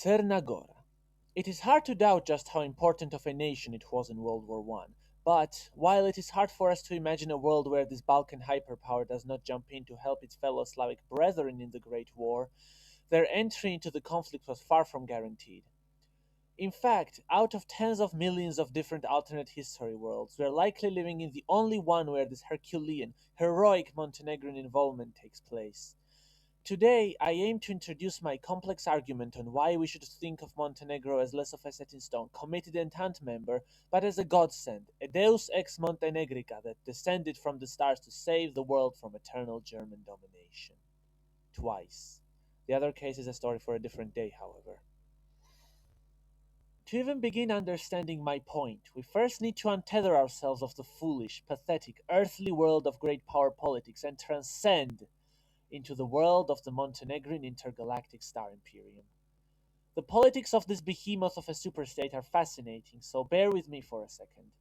Crna Gora. It is hard to doubt just how important of a nation it was in World War One. But while it is hard for us to imagine a world where this Balkan hyperpower does not jump in to help its fellow Slavic brethren in the Great War, their entry into the conflict was far from guaranteed. In fact, out of tens of millions of different alternate history worlds, we are likely living in the only one where this Herculean, heroic Montenegrin involvement takes place. Today, I aim to introduce my complex argument on why we should think of Montenegro as less of a set in stone, committed Entente member, but as a godsend, a deus ex Montenegrica that descended from the stars to save the world from eternal German domination. Twice. The other case is a story for a different day, however. To even begin understanding my point, we first need to untether ourselves of the foolish, pathetic, earthly world of great power politics and transcend into the world of the Montenegrin intergalactic star imperium. The politics of this behemoth of a superstate are fascinating, so bear with me for a second.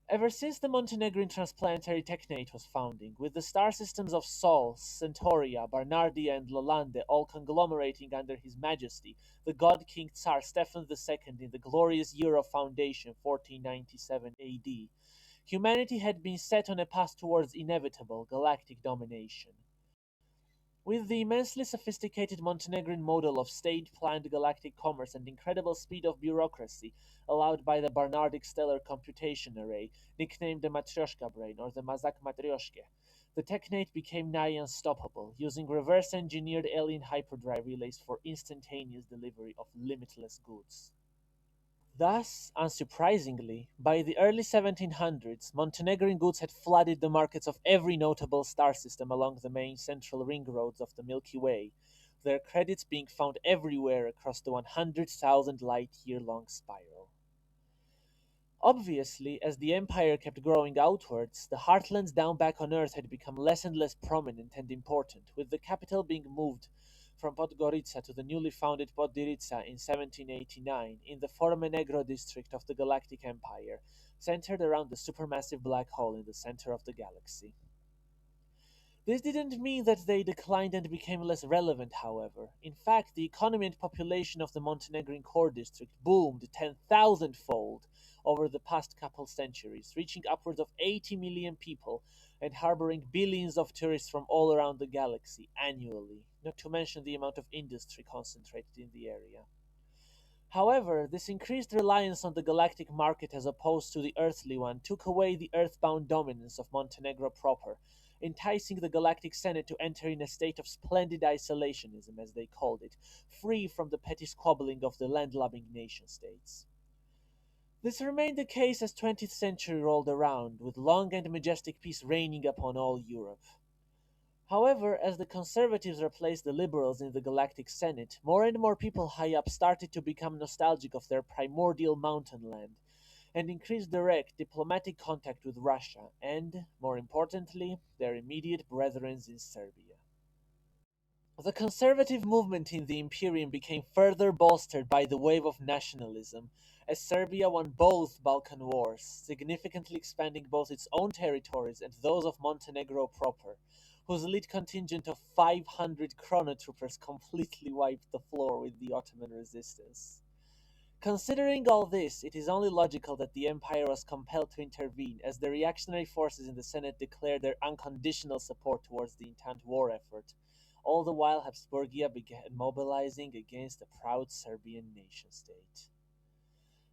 Ever since the Montenegrin transplanetary technate was founding, with the star systems of Sol, Centauria, Barnardia, and Lalande all conglomerating under His Majesty, the God King Tsar Stephen II in the glorious year of foundation 1497 AD, humanity had been set on a path towards inevitable galactic domination. With the immensely sophisticated Montenegrin model of state-planned galactic commerce and incredible speed of bureaucracy allowed by the Barnardic Stellar Computation Array, nicknamed the Matryoshka Brain or the Mazak Matryoshke, the technate became nigh unstoppable, using reverse-engineered alien hyperdrive relays for instantaneous delivery of limitless goods. Thus, unsurprisingly, by the early 1700s, Montenegrin goods had flooded the markets of every notable star system along the main central ring roads of the Milky Way, their credits being found everywhere across the 100,000 light-year long spiral. Obviously, as the empire kept growing outwards, the heartlands down back on Earth had become less and less prominent and important, with the capital being moved from Podgorica to the newly founded Podgorica in 1789 in the Formenegro district of the Galactic Empire, centered around the supermassive black hole in the center of the galaxy. This didn't mean that they declined and became less relevant, however. In fact, the economy and population of the Montenegrin core district boomed 10,000-fold over the past couple centuries, reaching upwards of 80 million people and harboring billions of tourists from all around the galaxy annually, not to mention the amount of industry concentrated in the area. However, this increased reliance on the galactic market as opposed to the earthly one took away the earthbound dominance of Montenegro proper, enticing the Galactic Senate to enter in a state of splendid isolationism, as they called it, free from the petty squabbling of the land-loving nation-states. This remained the case as 20th century rolled around, with long and majestic peace reigning upon all Europe. However, as the conservatives replaced the liberals in the Galactic Senate, more and more people high up started to become nostalgic of their primordial mountain land, and increased direct diplomatic contact with Russia and, more importantly, their immediate brethren in Serbia. The conservative movement in the Imperium became further bolstered by the wave of nationalism, as Serbia won both Balkan wars, significantly expanding both its own territories and those of Montenegro proper, whose elite contingent of 500 chronotroopers completely wiped the floor with the Ottoman resistance. Considering all this, it is only logical that the Empire was compelled to intervene, as the reactionary forces in the Senate declared their unconditional support towards the Entente war effort. All the while, Habsburgia began mobilizing against a proud Serbian nation-state.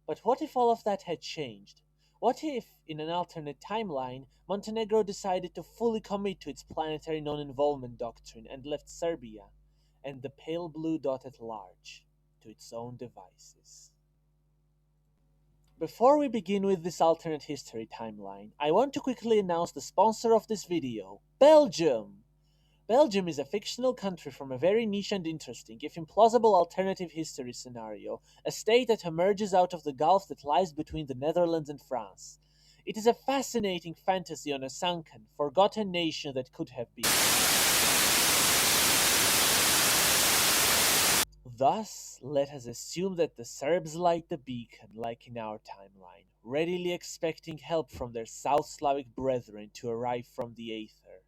But what if all of that had changed? What if, in an alternate timeline, Montenegro decided to fully commit to its planetary non-involvement doctrine and left Serbia, and the pale blue dot at large, to its own devices? Before we begin with this alternate history timeline, I want to quickly announce the sponsor of this video, Belgium! Belgium is a fictional country from a very niche and interesting, if implausible alternative history scenario, a state that emerges out of the gulf that lies between the Netherlands and France. It is a fascinating fantasy on a sunken, forgotten nation that could have been. Thus, let us assume that the Serbs light the beacon, like in our timeline, readily expecting help from their South Slavic brethren to arrive from the aether.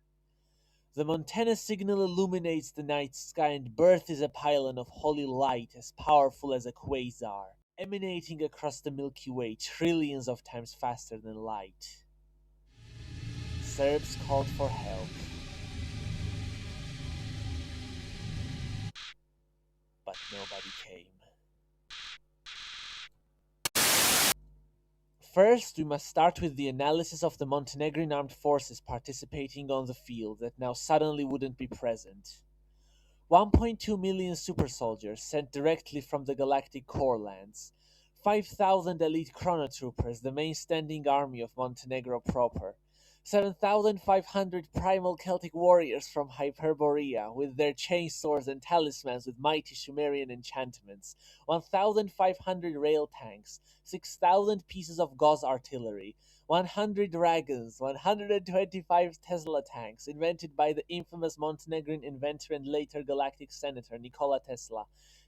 The Montana signal illuminates the night sky, and birth is a pylon of holy light as powerful as a quasar, emanating across the Milky Way trillions of times faster than light. Serbs called for help, but nobody came. First, we must start with the analysis of the Montenegrin armed forces participating on the field that now suddenly wouldn't be present. 1.2 million super soldiers sent directly from the Galactic Core lands, 5,000 elite chronotroopers, the main standing army of Montenegro proper, 7,500 primal Celtic warriors from Hyperborea with their chainswords and talismans with mighty Sumerian enchantments, 1,500 rail tanks, 6,000 pieces of Gauss artillery, 100 dragons, 125 Tesla tanks, invented by the infamous Montenegrin inventor and later Galactic Senator Nikola Tesla,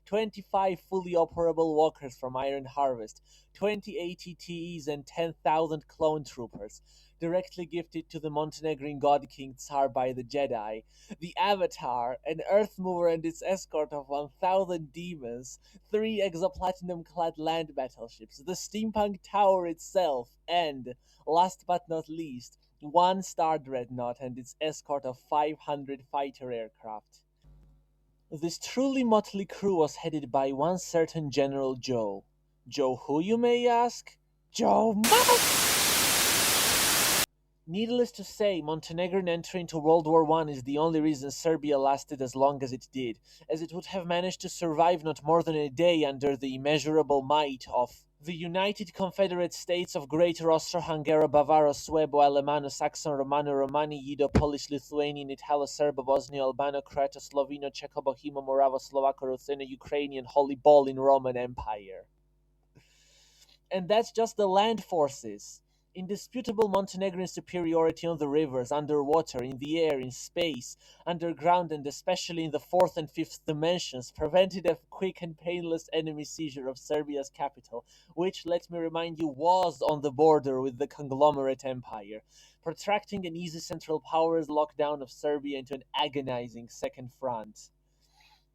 25 fully operable walkers from Iron Harvest, 20 ATTEs, and 10,000 clone troopers, directly gifted to the Montenegrin god king Tsar by the Jedi, the Avatar, an Earth mover and its escort of 1,000 demons, 3 exoplatinum-clad land battleships, the steampunk tower itself, and, last but not least, 1 Star Dreadnought and its escort of 500 fighter aircraft. This truly motley crew was headed by one certain General Joe. Joe who, you may ask? Joe Needless to say, Montenegrin entry into World War I is the only reason Serbia lasted as long as it did, as it would have managed to survive not more than a day under the immeasurable might of the United Confederate States of Greater Austro-Hungary, Bavaro, Suebo, Alemano, Saxon, Romano, Romani, Yido, Polish, Lithuanian, Italo, Serbo, Bosnio, Albano, Croato, Sloveno, Czecho, Bohemo, Moravo, Slovako, Rutheno, Ukrainian, Holy Ball in Roman Empire. And that's just the land forces. Indisputable Montenegrin superiority on the rivers, underwater, in the air, in space, underground, and especially in the fourth and fifth dimensions prevented a quick and painless enemy seizure of Serbia's capital, which, let me remind you, was on the border with the conglomerate empire, protracting an easy Central Powers lockdown of Serbia into an agonizing second front.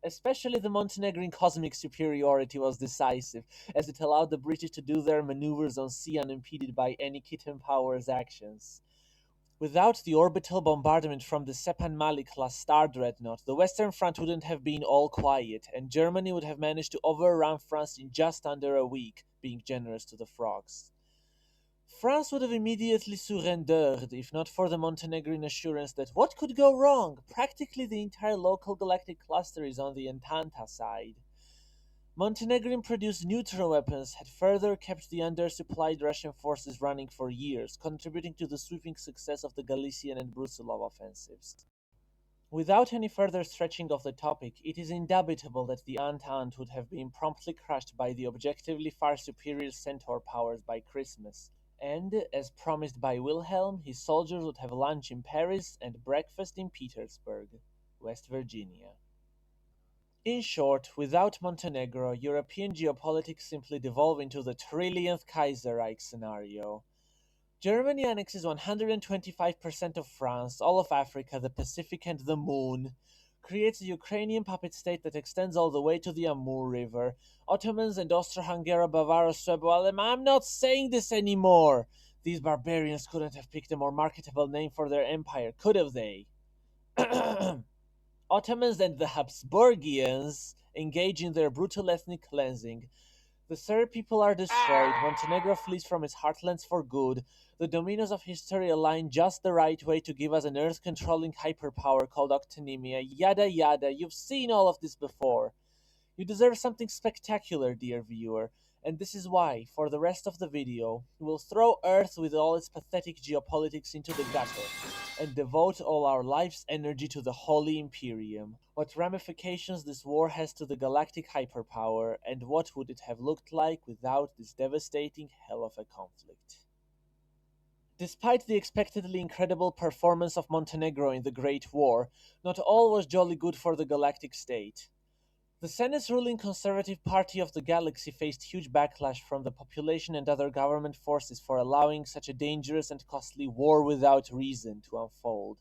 Especially the Montenegrin cosmic superiority was decisive, as it allowed the British to do their maneuvers on sea unimpeded by any Kitten Power's actions. Without the orbital bombardment from the Sepan Mali class Star Dreadnought, the Western Front wouldn't have been all quiet, and Germany would have managed to overrun France in just under a week, being generous to the frogs. France would have immediately surrendered if not for the Montenegrin assurance that what could go wrong? Practically the entire local galactic cluster is on the Entente side. Montenegrin produced neutron weapons had further kept the undersupplied Russian forces running for years, contributing to the sweeping success of the Galician and Brusilov offensives. Without any further stretching of the topic, it is indubitable that the Entente would have been promptly crushed by the objectively far superior Centaur powers by Christmas, and, as promised by Wilhelm, his soldiers would have lunch in Paris and breakfast in Petersburg, West Virginia. In short, without Montenegro, European geopolitics simply devolve into the trillionth Kaiserreich scenario. Germany annexes 125% of France, all of Africa, the Pacific, and the Moon, creates a Ukrainian puppet state that extends all the way to the Amur River. Ottomans and Austro-Hungary, Bavaro, Suebo, I'm not saying this anymore! These barbarians couldn't have picked a more marketable name for their empire, could have they? Ottomans and the Habsburgians engage in their brutal ethnic cleansing. The Serb people are destroyed, Montenegro flees from its heartlands for good, the dominoes of history align just the right way to give us an earth-controlling hyperpower called Octonymia, yada yada, you've seen all of this before. You deserve something spectacular, dear viewer, and this is why, for the rest of the video, we'll throw Earth with all its pathetic geopolitics into the gutter, and devote all our life's energy to the Holy Imperium. What ramifications this war has to the galactic hyperpower, and what would it have looked like without this devastating hell of a conflict. Despite the expectedly incredible performance of Montenegro in the Great War, not all was jolly good for the galactic state. The Senate's ruling Conservative Party of the Galaxy faced huge backlash from the population and other government forces for allowing such a dangerous and costly war without reason to unfold.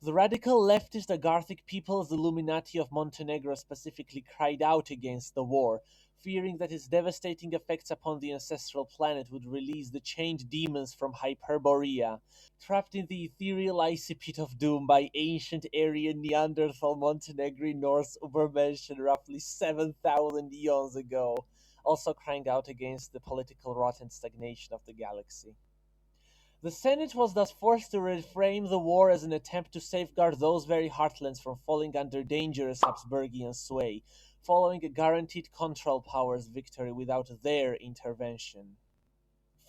The radical leftist Agarthic People's Illuminati of Montenegro specifically cried out against the war, fearing that its devastating effects upon the ancestral planet would release the chained demons from Hyperborea, trapped in the ethereal icy pit of doom by ancient Aryan Neanderthal Montenegrin Norse Übermenschen roughly 7,000 eons ago, also crying out against the political rot and stagnation of the galaxy. The Senate was thus forced to reframe the war as an attempt to safeguard those very heartlands from falling under dangerous Habsburgian sway, following a guaranteed control powers victory without their intervention.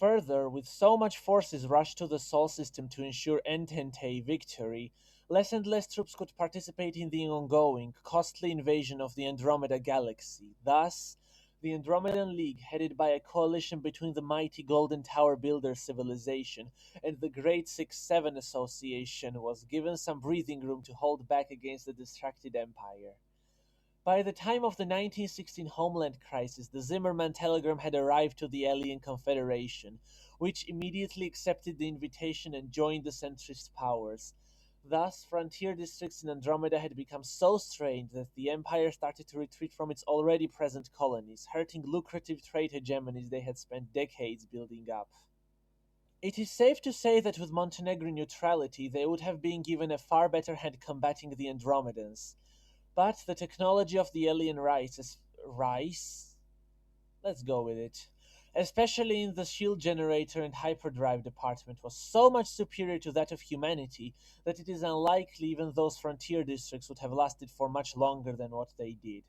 Further, with so much forces rushed to the Sol system to ensure Entente victory, less and less troops could participate in the ongoing, costly invasion of the Andromeda galaxy. Thus, the Andromedan League, headed by a coalition between the mighty Golden Tower Builder civilization and the Great 6-7 Association, was given some breathing room to hold back against the distracted Empire. By the time of the 1916 Homeland Crisis, the Zimmerman telegram had arrived to the Alien Confederation, which immediately accepted the invitation and joined the centrist powers. Thus, frontier districts in Andromeda had become so strained that the Empire started to retreat from its already present colonies, hurting lucrative trade hegemonies they had spent decades building up. It is safe to say that with Montenegrin neutrality, they would have been given a far better hand combating the Andromedans. But the technology of the alien rice? Let's go with it. Especially in the shield generator and hyperdrive department was so much superior to that of humanity that it is unlikely even those frontier districts would have lasted for much longer than what they did.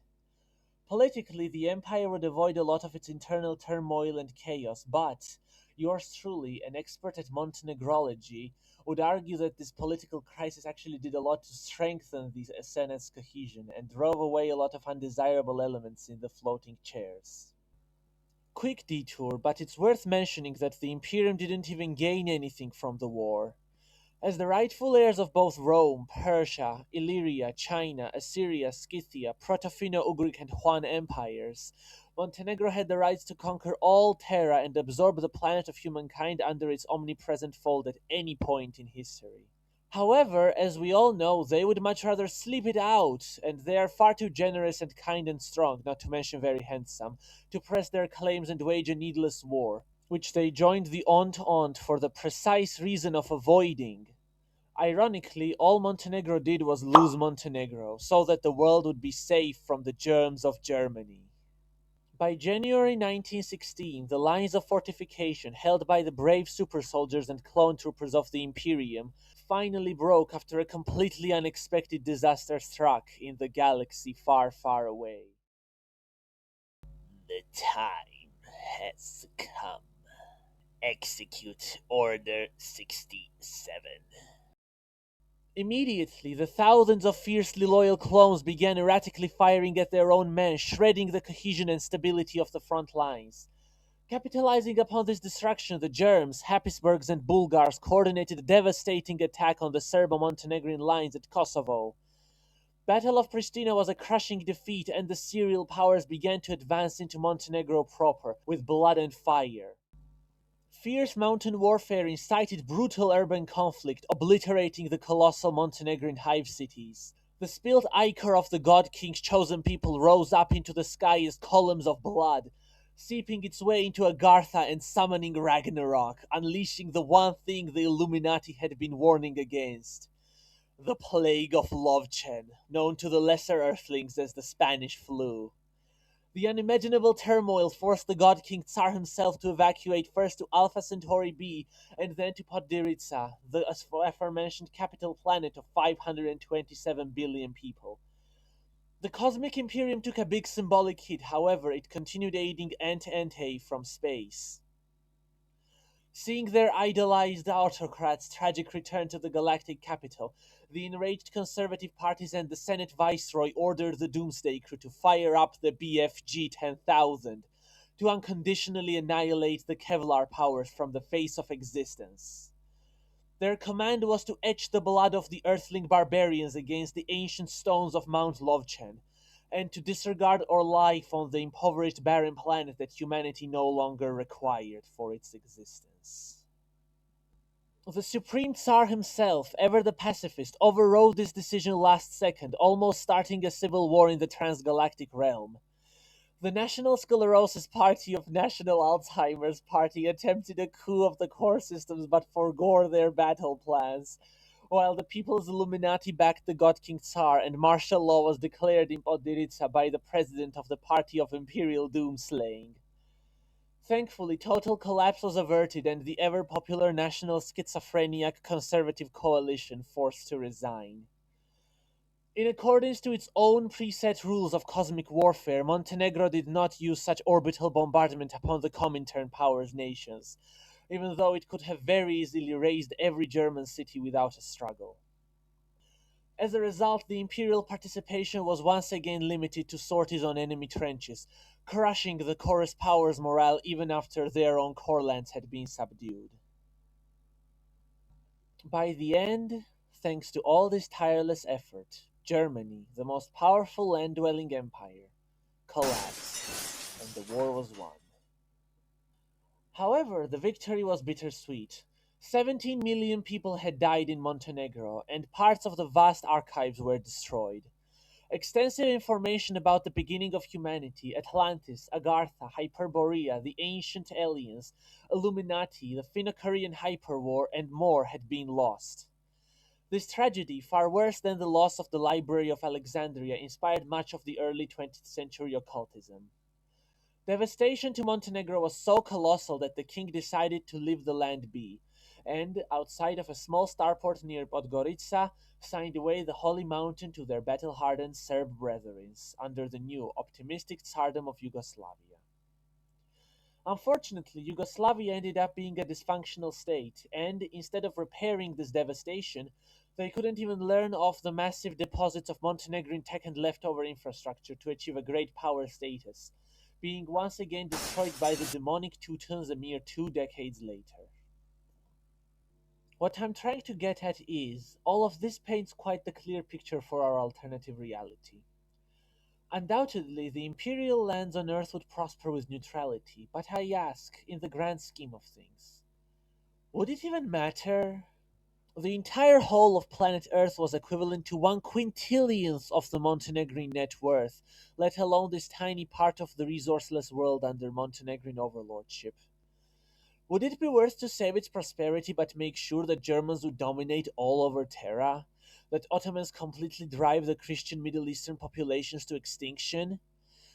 Politically, the Empire would avoid a lot of its internal turmoil and chaos, but yours truly, an expert at Montenegrology, would argue that this political crisis actually did a lot to strengthen the Senate's cohesion and drove away a lot of undesirable elements in the floating chairs. Quick detour, but it's worth mentioning that the Imperium didn't even gain anything from the war. As the rightful heirs of both Rome, Persia, Illyria, China, Assyria, Scythia, Proto-Finno-Ugric and Huan empires, Montenegro had the rights to conquer all Terra and absorb the planet of humankind under its omnipresent fold at any point in history. However, as we all know, they would much rather sleep it out, and they are far too generous and kind and strong, not to mention very handsome, to press their claims and wage a needless war, which they joined the Entente for the precise reason of avoiding. Ironically, all Montenegro did was lose Montenegro, so that the world would be safe from the germs of Germany. By January 1916, the lines of fortification held by the brave super soldiers and clone troopers of the Imperium finally broke after a completely unexpected disaster struck in the galaxy far, far away. The time has come. Execute Order 67. Immediately, the thousands of fiercely loyal clones began erratically firing at their own men, shredding the cohesion and stability of the front lines. Capitalizing upon this destruction, the Germs, Habsburgs, and Bulgars coordinated a devastating attack on the Serbo-Montenegrin lines at Kosovo. Battle of Pristina was a crushing defeat, and the Serial powers began to advance into Montenegro proper, with blood and fire. Fierce mountain warfare incited brutal urban conflict, obliterating the colossal Montenegrin hive cities. The spilled ichor of the God King's chosen people rose up into the sky as columns of blood, seeping its way into Agartha and summoning Ragnarok, unleashing the one thing the Illuminati had been warning against. The Plague of Lovchen, known to the lesser Earthlings as the Spanish flu. The unimaginable turmoil forced the God King Tsar himself to evacuate first to Alpha Centauri B and then to Podgorica, the aforementioned capital planet of 527 billion people. The Cosmic Imperium took a big symbolic hit, however, it continued aiding Entente from space. Seeing their idolized autocrats' tragic return to the galactic capital, the enraged conservative parties and the Senate Viceroy ordered the Doomsday Crew to fire up the BFG-10,000 to unconditionally annihilate the Kevlar powers from the face of existence. Their command was to etch the blood of the Earthling barbarians against the ancient stones of Mount Lovchen, and to disregard our life on the impoverished barren planet that humanity no longer required for its existence. The Supreme Tsar himself, ever the pacifist, overrode this decision last second, almost starting a civil war in the transgalactic realm. The National Sclerosis Party of National Alzheimer's Party attempted a coup of the core systems but forgore their battle plans, while the People's Illuminati backed the God King Tsar and martial law was declared in Podgorica by the president of the Party of Imperial Doomslaying. Thankfully, total collapse was averted and the ever popular National Schizophrenic Conservative Coalition forced to resign. In accordance to its own preset rules of cosmic warfare, Montenegro did not use such orbital bombardment upon the Comintern powers nations, even though it could have very easily razed every German city without a struggle. As a result, the imperial participation was once again limited to sorties on enemy trenches, crushing the chorus powers' morale even after their own core lands had been subdued. By the end, thanks to all this tireless effort, Germany, the most powerful land-dwelling empire, collapsed, and the war was won. However, the victory was bittersweet. 17 million people had died in Montenegro, and parts of the vast archives were destroyed. Extensive information about the beginning of humanity, Atlantis, Agartha, Hyperborea, the ancient aliens, Illuminati, the Finno-Korean Hyperwar, and more had been lost. This tragedy, far worse than the loss of the Library of Alexandria, inspired much of the early 20th century occultism. Devastation to Montenegro was so colossal that the king decided to leave the land be, and, outside of a small starport near Podgorica, signed away the holy mountain to their battle-hardened Serb brethren under the new, optimistic Tsardom of Yugoslavia. Unfortunately, Yugoslavia ended up being a dysfunctional state, and instead of repairing this devastation, they couldn't even learn of the massive deposits of Montenegrin tech and leftover infrastructure to achieve a great power status, being once again destroyed by the demonic Teutons a mere 2 decades later. What I'm trying to get at is, all of this paints quite the clear picture for our alternative reality. Undoubtedly, the imperial lands on Earth would prosper with neutrality, but I ask, in the grand scheme of things, would it even matter? The entire whole of planet Earth was equivalent to 1/quintillionth of the Montenegrin net worth, let alone this tiny part of the resourceless world under Montenegrin overlordship. Would it be worth to save its prosperity but make sure that Germans would dominate all over Terra? That Ottomans completely drive the Christian Middle Eastern populations to extinction?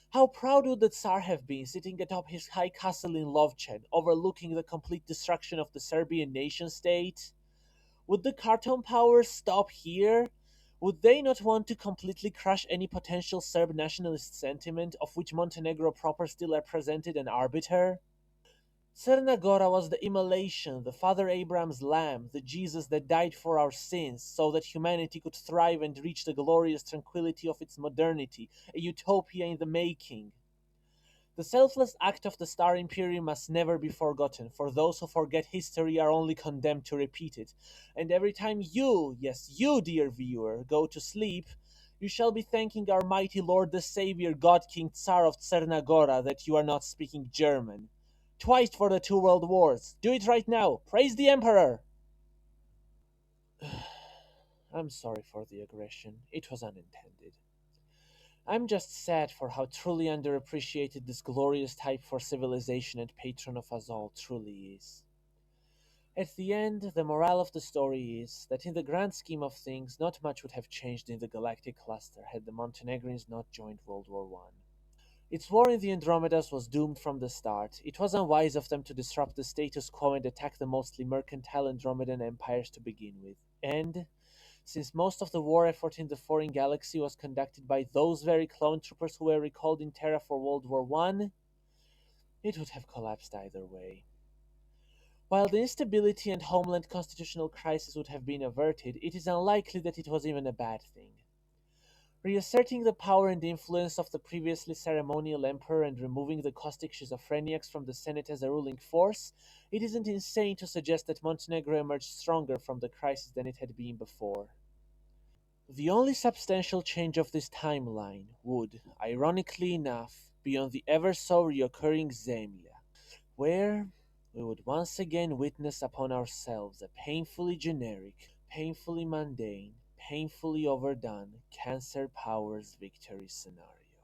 How proud would the Tsar have been sitting atop his high castle in Lovchen, overlooking the complete destruction of the Serbian nation state? Would the Khartoum powers stop here? Would they not want to completely crush any potential Serb nationalist sentiment, of which Montenegro proper still represented an arbiter? Crna Gora was the immolation, the Father Abraham's lamb, the Jesus that died for our sins, so that humanity could thrive and reach the glorious tranquility of its modernity, a utopia in the making. The selfless act of the Star Imperium must never be forgotten, for those who forget history are only condemned to repeat it. And every time you, yes, you, dear viewer, go to sleep, you shall be thanking our mighty Lord the Savior, God King Tsar of Crna Gora, that you are not speaking German. Twice for the 2 world wars. Do it right now. Praise the Emperor! I'm sorry for the aggression. It was unintended. I'm just sad for how truly underappreciated this glorious type for civilization and patron of us all truly is. At the end, the morale of the story is that in the grand scheme of things, not much would have changed in the galactic cluster had the Montenegrins not joined World War I. Its war in the Andromedas was doomed from the start. It was unwise of them to disrupt the status quo and attack the mostly mercantile Andromedan empires to begin with. And, since most of the war effort in the foreign galaxy was conducted by those very clone troopers who were recalled in Terra for World War I, it would have collapsed either way. While the instability and homeland constitutional crisis would have been averted, it is unlikely that it was even a bad thing. Reasserting the power and influence of the previously ceremonial emperor and removing the caustic schizophrenics from the Senate as a ruling force, it isn't insane to suggest that Montenegro emerged stronger from the crisis than it had been before. The only substantial change of this timeline would, ironically enough, be on the ever so reoccurring Zemlya, where, we would once again witness upon ourselves a painfully generic, painfully mundane, painfully overdone Cancer Powers victory scenario.